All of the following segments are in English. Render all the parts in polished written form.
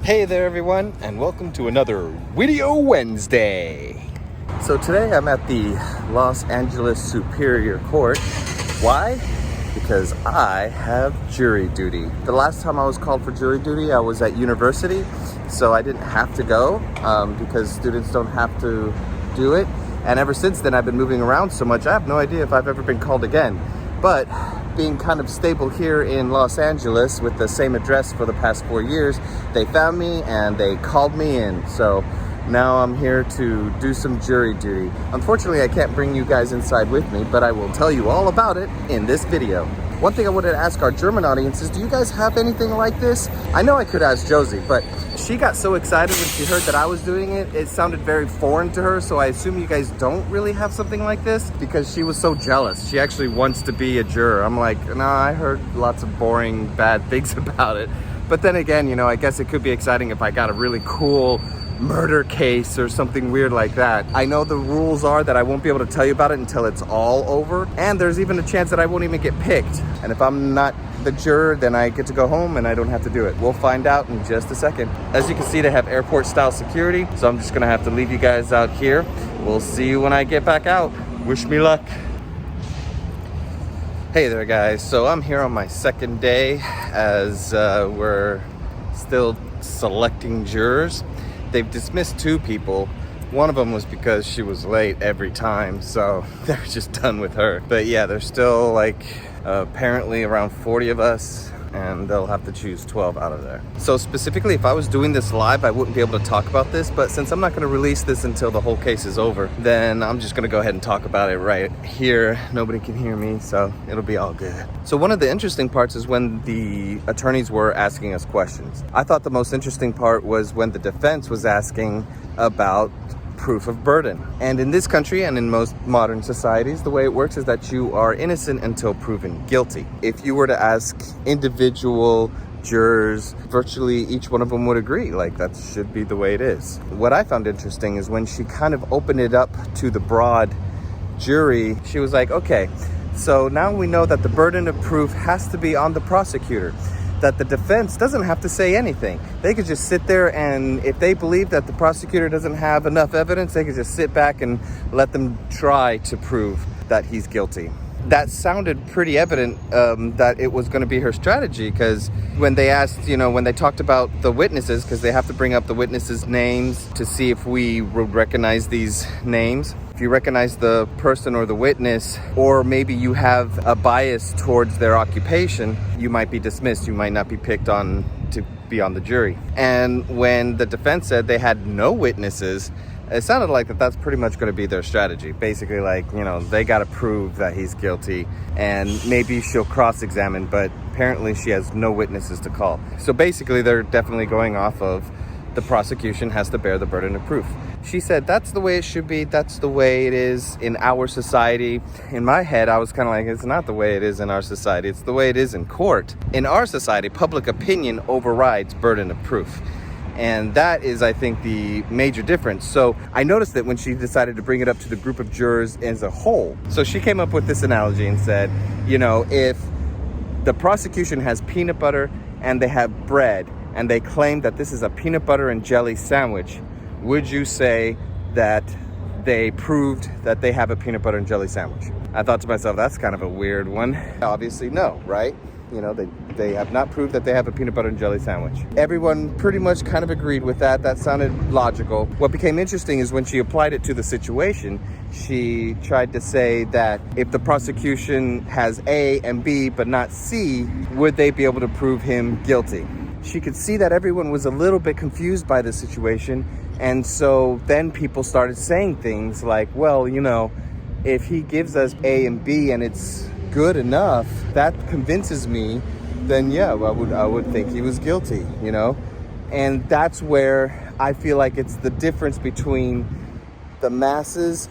Hey there everyone, and welcome to another Video Wednesday. So today I'm at the Los Angeles Superior Court. Why? Because I have jury duty. The last time I was called for jury duty, I was at university, so I didn't have to go because students don't have to do it. And ever since then, I've been moving around so much, I have no idea if I've ever been called again. But being kind of stable here in Los Angeles with the same address for the past 4 years, they found me and they called me in. So now I'm here to do some jury duty. Unfortunately, I can't bring you guys inside with me, but I will tell you all about it in this video. One thing I wanted to ask our German audience is, do you guys have anything like this? I know I could ask Josie, but she got so excited when she heard that I was doing it. It sounded very foreign to her, so I assume you guys don't really have something like this because she was so jealous. She actually wants to be a juror. I'm like, no, I heard lots of boring, bad things about it. But then again, you know, I guess it could be exciting if I got a really cool murder case or something weird like that. I know the rules are that I won't be able to tell you about it until it's all over, and there's even a chance that I won't even get picked. And if I'm not the juror, then I get to go home and I don't have to do it. We'll find out in just a second. As you can see, they have airport style security, so I'm just gonna have to leave you guys out here. We'll see you when I get back out. Wish me luck. Hey there guys, so I'm here on my second day as we're still selecting jurors. They've dismissed 2 people. One of them was because she was late every time, so they're just done with her. But yeah, there's still like apparently around 40 of us, and they'll have to choose 12 out of there. So specifically, if I was doing this live, I wouldn't be able to talk about this, but since I'm not gonna release this until the whole case is over, then I'm just gonna go ahead and talk about it right here. Nobody can hear me, so it'll be all good. So one of the interesting parts is when the attorneys were asking us questions. I thought the most interesting part was when the defense was asking about proof of burden. And in this country and in most modern societies, the way it works is that you are innocent until proven guilty. If you were to ask individual jurors, virtually each one of them would agree, like that should be the way it is. What I found interesting is when she kind of opened it up to the broad jury, she was like, okay, so now we know that the burden of proof has to be on the prosecutor, that the defense doesn't have to say anything. They could just sit there, and if they believe that the prosecutor doesn't have enough evidence, they could just sit back and let them try to prove that he's guilty. That sounded pretty evident that it was going to be her strategy, because when they asked, you know, when they talked about the witnesses, because they have to bring up the witnesses' names to see if we would recognize these names. If you recognize the person or the witness, or maybe you have a bias towards their occupation, you might be dismissed. You might not be picked on to be on the jury. And when the defense said they had no witnesses, it sounded like that's pretty much going to be their strategy. Basically, like, you know, they got to prove that he's guilty, and maybe she'll cross-examine, but apparently she has no witnesses to call. So basically, they're definitely going off of the prosecution has to bear the burden of proof. She said that's the way it should be. That's the way it is in our society. In my head, I was kind of like, it's not the way it is in our society. It's the way it is in court. In our society, public opinion overrides burden of proof. And that is, I think, the major difference. So I noticed that when she decided to bring it up to the group of jurors as a whole. So she came up with this analogy and said, you know, if the prosecution has peanut butter and they have bread, and they claim that this is a peanut butter and jelly sandwich, would you say that they proved that they have a peanut butter and jelly sandwich? I thought to myself, that's kind of a weird one. Obviously, no, right? You know, they have not proved that they have a peanut butter and jelly sandwich. Everyone pretty much kind of agreed with that. That sounded logical. What became interesting is when she applied it to the situation, she tried to say that if the prosecution has A and B but not C, would they be able to prove him guilty? She could see that everyone was a little bit confused by the situation, and so then people started saying things like, well, you know, if he gives us A and B and it's good enough, that convinces me, then yeah, I would think he was guilty, you know? And that's where I feel like it's the difference between the masses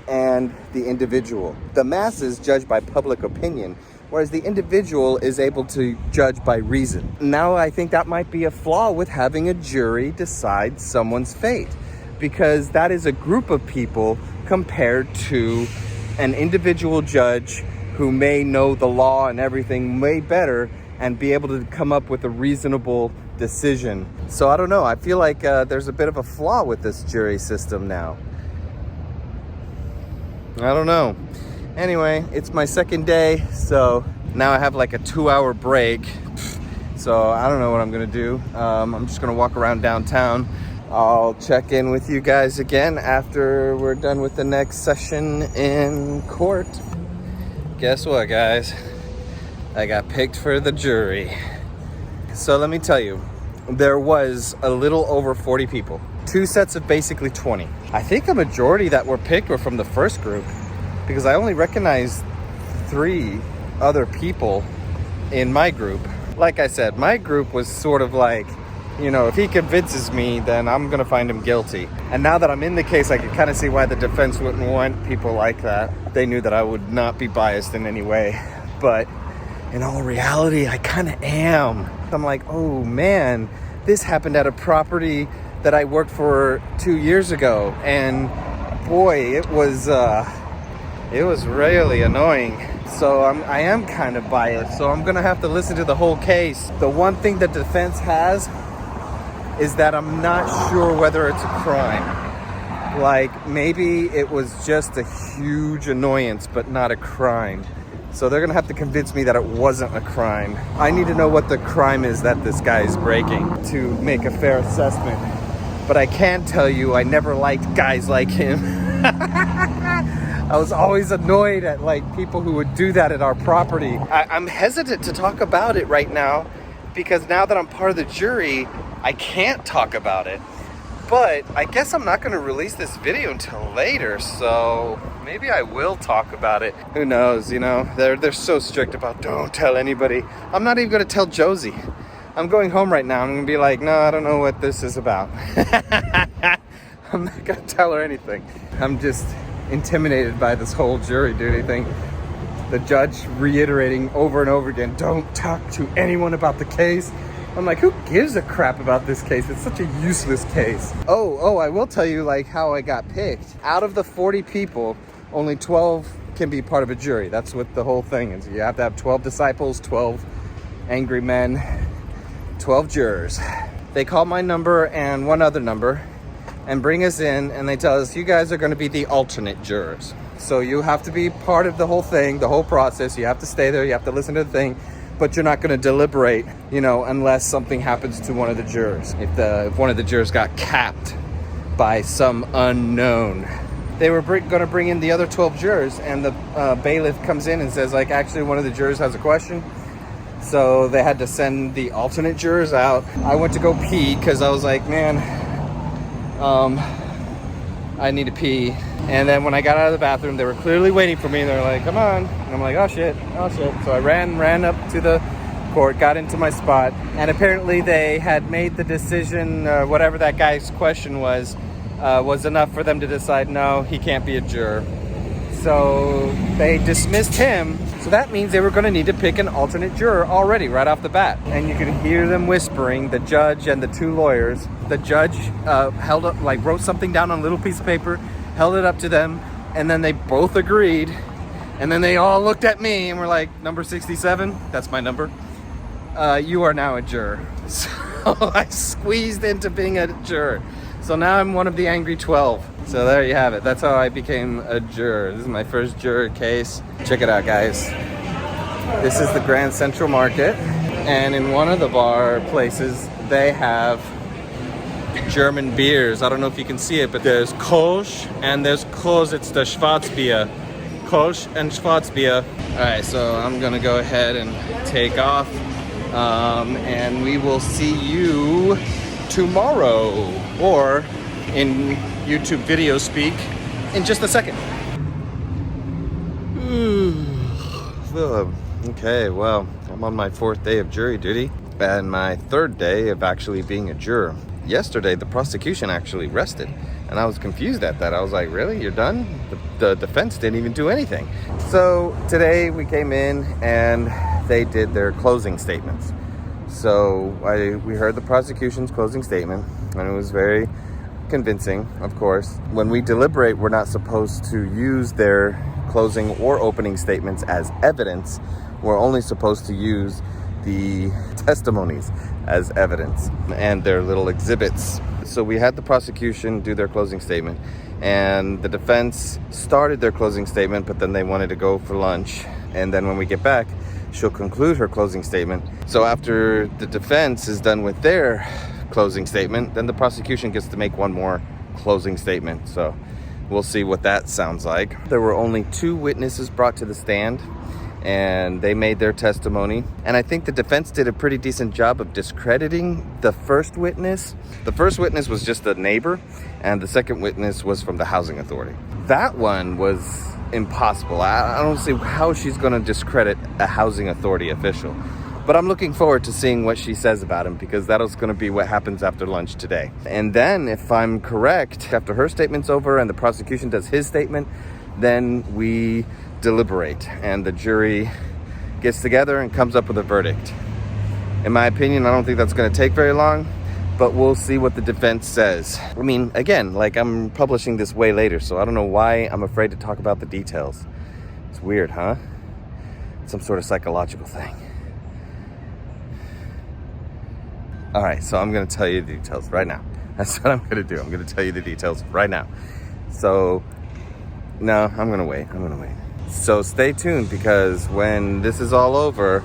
and the individual. The masses judge by public opinion, whereas the individual is able to judge by reason. Now, I think that might be a flaw with having a jury decide someone's fate, because that is a group of people compared to an individual judge who may know the law and everything way better and be able to come up with a reasonable decision. So I don't know. I feel like there's a bit of a flaw with this jury system now. I don't know. Anyway, it's my second day, so now I have like a 2-hour break. So I don't know what I'm gonna do. I'm just gonna walk around downtown. I'll check in with you guys again after we're done with the next session in court. Guess what, guys? I got picked for the jury. So let me tell you, there was a little over 40 people. 2 sets of basically 20. I think a majority that were picked were from the first group, because I only recognized 3 other people in my group. Like I said, my group was sort of like, you know, if he convinces me, then I'm gonna find him guilty. And now that I'm in the case, I can kind of see why the defense wouldn't want people like that. They knew that I would not be biased in any way. But in all reality, I kind of am. I'm like, oh man, this happened at a property that I worked for 2 years ago. And boy, it was really annoying. So I am kind of biased. So I'm gonna have to listen to the whole case. The one thing the defense has is that I'm not sure whether it's a crime. Like, maybe it was just a huge annoyance, but not a crime. So they're gonna have to convince me that it wasn't a crime. I need to know what the crime is that this guy is breaking to make a fair assessment. But I can tell you, I never liked guys like him. I was always annoyed at like people who would do that at our property. I'm hesitant to talk about it right now because now that I'm part of the jury, I can't talk about it. But I guess I'm not going to release this video until later, so maybe I will talk about it. Who knows, you know? They're so strict about don't tell anybody. I'm not even going to tell Josie. I'm going home right now. I'm going to be like, no, I don't know what this is about. I'm not going to tell her anything. I'm just intimidated by this whole jury duty thing. The judge reiterating over and over again, don't talk to anyone about the case. I'm like, who gives a crap about this case? It's such a useless case. Oh, I will tell you like how I got picked. Out of the 40 people, only 12 can be part of a jury. That's what the whole thing is. You have to have 12 disciples, 12 angry men, 12 jurors. They call my number and one other number and bring us in, and they tell us, you guys are going to be the alternate jurors. So you have to be part of the whole thing, the whole process. You have to stay there. You have to listen to the thing. But you're not going to deliberate, you know, unless something happens to one of the jurors. If one of the jurors got capped by some unknown. They were going to bring in the other 12 jurors, and the bailiff comes in and says, like, actually, one of the jurors has a question. So they had to send the alternate jurors out. I went to go pee because I was like, man, I need to pee. And then when I got out of the bathroom, they were clearly waiting for me. They're like, come on. And I'm like, oh shit. So I ran up to the court, got into my spot. And apparently they had made the decision, whatever that guy's question was enough for them to decide, no, he can't be a juror. So they dismissed him. So that means they were going to need to pick an alternate juror already right off the bat. And you could hear them whispering, the judge and the 2 lawyers. The judge held up, like wrote something down on a little piece of paper, held it up to them, and then they both agreed. And then they all looked at me and were like, number 67, that's my number. You are now a juror. So I squeezed into being a juror. So now I'm one of the angry 12. So there you have it. That's how I became a juror. This is my first juror case. Check it out, guys. This is the Grand Central Market. And in one of the bar places, they have German beers. I don't know if you can see it, but there's Kolsch and there's Kolsch. It's the Schwarzbier. Kolsch and Schwarzbier. All right, so I'm gonna go ahead and take off. And we will see you tomorrow, or in YouTube video speak, in just a second. Okay, well, I'm on my 4th day of jury duty and my 3rd day of actually being a juror. Yesterday, the prosecution actually rested, and I was confused at that. I was like, really? You're done? The defense didn't even do anything. So today we came in and they did their closing statements. So we heard the prosecution's closing statement, and it was very convincing, of course. When we deliberate, we're not supposed to use their closing or opening statements as evidence. We're only supposed to use the testimonies as evidence and their little exhibits. So we had the prosecution do their closing statement, and the defense started their closing statement, but then they wanted to go for lunch. And then when we get back, she'll conclude her closing statement. So after the defense is done with their closing statement, then the prosecution gets to make one more closing statement. So we'll see what that sounds like. There were only 2 witnesses brought to the stand, and they made their testimony. And I think the defense did a pretty decent job of discrediting the first witness. The first witness was just a neighbor, and the second witness was from the housing authority. That one was impossible. I don't see how she's going to discredit a housing authority official. But I'm looking forward to seeing what she says about him, because that's going to be what happens after lunch today. And then, if I'm correct, after her statement's over and the prosecution does his statement, then we deliberate and the jury gets together and comes up with a verdict. In my opinion, I don't think that's going to take very long, but we'll see what the defense says. I mean, again, like, I'm publishing this way later, so I don't know why I'm afraid to talk about the details. It's weird, huh? Some sort of psychological thing. All right, so I'm going to tell you the details right now. That's what I'm going to do. I'm going to tell you the details right now. So, no, I'm going to wait. So stay tuned, because when this is all over,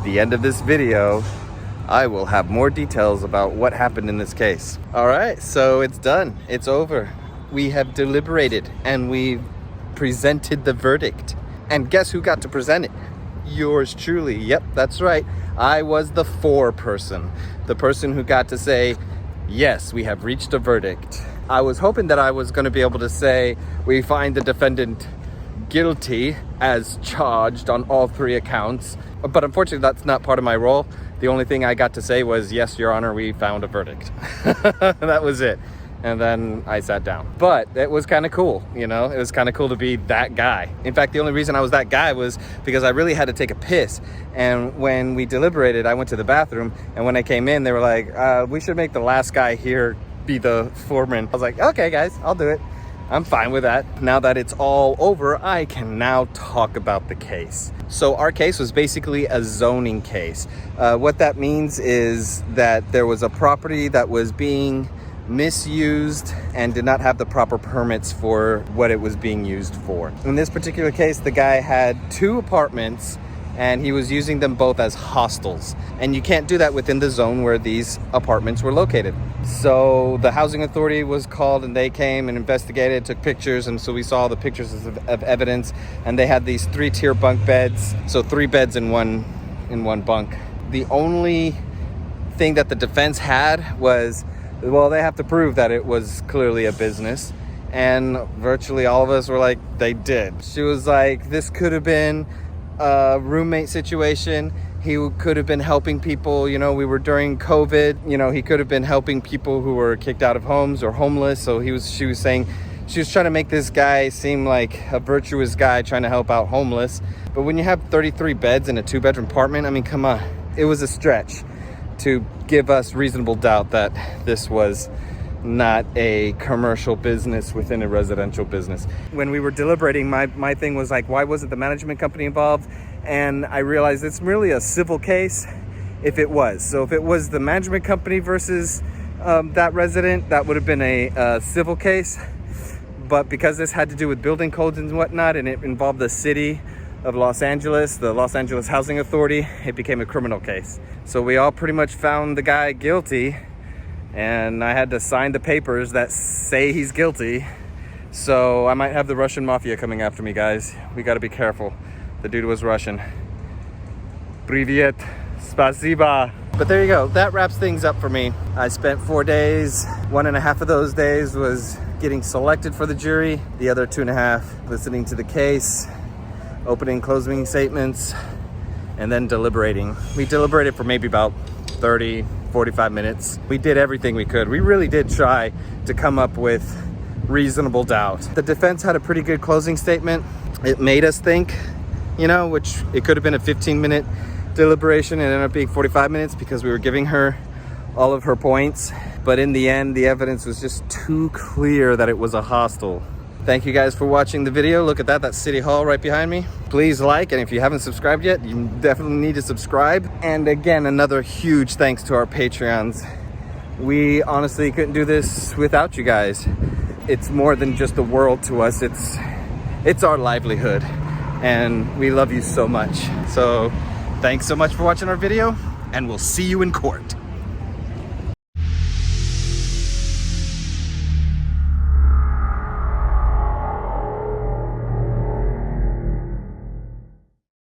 the end of this video, I will have more details about what happened in this case. All right, so it's done. It's over. We have deliberated and we presented the verdict. And guess who got to present it? Yours truly. Yep, that's right. I was the foreperson, the person who got to say, yes, we have reached a verdict. I was hoping that I was going to be able to say, we find the defendant guilty as charged on all 3 accounts. But unfortunately, that's not part of my role. The only thing I got to say was, yes, Your Honor, we found a verdict. That was it. And then I sat down. But it was kind of cool, you know? It was kind of cool to be that guy. In fact, the only reason I was that guy was because I really had to take a piss. And when we deliberated, I went to the bathroom. And when I came in, they were like, we should make the last guy here be the foreman. I was like, okay, guys, I'll do it. I'm fine with that. Now that it's all over, I can now talk about the case. So our case was basically a zoning case. What that means is that there was a property that was being misused and did not have the proper permits for what it was being used for. In this particular case, the guy had 2 apartments and he was using them both as hostels. And you can't do that within the zone where these apartments were located. So the housing authority was called and they came and investigated, took pictures, and so we saw the pictures of evidence, and they had these 3-tier bunk beds, so 3 beds in one bunk. The only thing that the defense had was, well, they have to prove that it was clearly a business. And virtually all of us were like, they did. She was like, this could have been a roommate situation. He could have been helping people, you know, we were during COVID, you know, he could have been helping people who were kicked out of homes or homeless. So she was saying, she was trying to make this guy seem like a virtuous guy trying to help out homeless. But when you have 33 beds in a 2-bedroom apartment, I mean, come on. It was a stretch to give us reasonable doubt that this was not a commercial business within a residential business. When we were deliberating, my thing was like, why wasn't the management company involved? And I realized it's merely a civil case if it was. So if it was the management company versus that resident, that would have been a civil case. But because this had to do with building codes and whatnot, and it involved the city of Los Angeles, the Los Angeles Housing Authority, it became a criminal case. So we all pretty much found the guy guilty, and I had to sign the papers that say he's guilty. So I might have the Russian mafia coming after me, guys. We got to be careful. The dude was Russian. Привет, spasiba. But there you go. That wraps things up for me. I spent 4 days. 1.5 of those days was getting selected for the jury. The other 2.5 listening to the case, opening, closing statements, and then deliberating. We deliberated for maybe about 30, 45 minutes. We did everything we could. We really did try to come up with reasonable doubt. The defense had a pretty good closing statement. It made us think, you know, which it could have been a 15-minute deliberation and ended up being 45 minutes because we were giving her all of her points. But in the end, the evidence was just too clear that it was a hostel. Thank you guys for watching the video. Look at that, that's City Hall right behind me. Please like, and if you haven't subscribed yet, you definitely need to subscribe. And again, another huge thanks to our Patreons. We honestly couldn't do this without you guys. It's more than just the world to us. It's our livelihood, and we love you so much. So thanks so much for watching our video, and we'll see you in court.